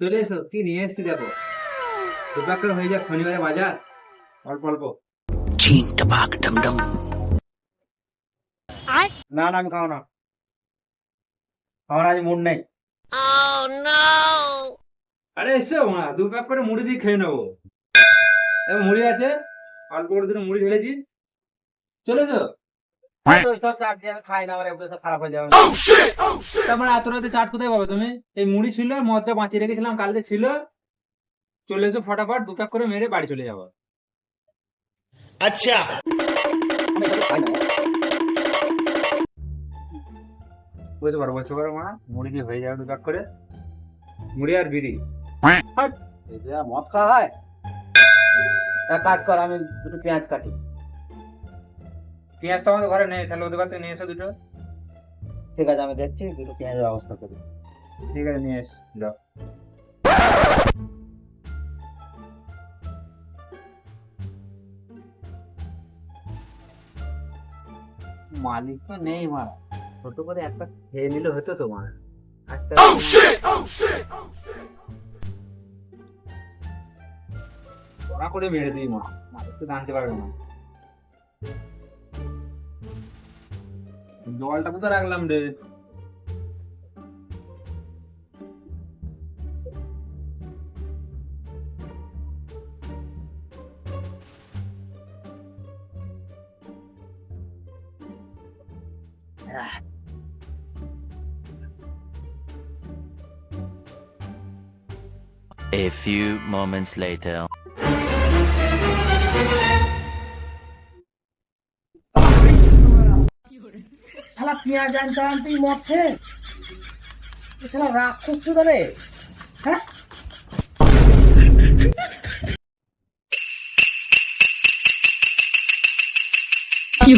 চলে এসো, কি নিয়ে এসছি দেখো। দুপাক করে হয়ে যাক শনিবারে বাজার, অল্প অল্প। না না আমি খাবো না, আমার আজ মুড নেই। আরে এসো মা, দু প্যাক করে মুড়ি দিয়ে খেয়ে নেবো। এবার মুড়ি আছে, অল্প করে দুটো মুড়ি ঢেলেছি, চলে তো। সব চাট দিয়ে আমি খাই না, আমার এগুলো সব খারাপ হয়ে যাবে। তারপরে এত রাতে চাট কোথায় পাবে তুমি? এই মুড়ি ছিল, মদটা বাঁচিয়ে রেখেছিলাম কালকে ছিল। চলে এসো ফটাফট, দু প্যাক করে মেরে বাড়ি চলে যাবো। अच्छा। বসে পারো মা, মুড়ি দিয়ে হয়ে যাবে দু প্যাক করে, মুড়ি আর বিড়ি। এই যে মদ খাওয়া হয়, এক কাজ কর, আমি দুটো পেঁয়াজ কাটি। পেঁয়াজ তো আমাদের ঘরে নেই, তাহলে ওদের কাছ থেকে নিয়ে এসো দুটো। ঠিক আছে আমি দেখছি, দুটো পেঁয়াজের ব্যবস্থা করি। ঠিক আছে, নিয়ে এস যাও। মালিক তো নেই মা, ছোট করে একটা খেয়ে নিলে হতো তোমার। আস্তে ওরা করে মেরে দিই মা, মালিক তো জানতে পারবে না। জলটা কোথায় রাখলাম রে? A few moments later. শালা পেঁয়াজ আনতে আনতেই মরছে, শালা রাগ করছো তাহলে, হ্যাঁ? কি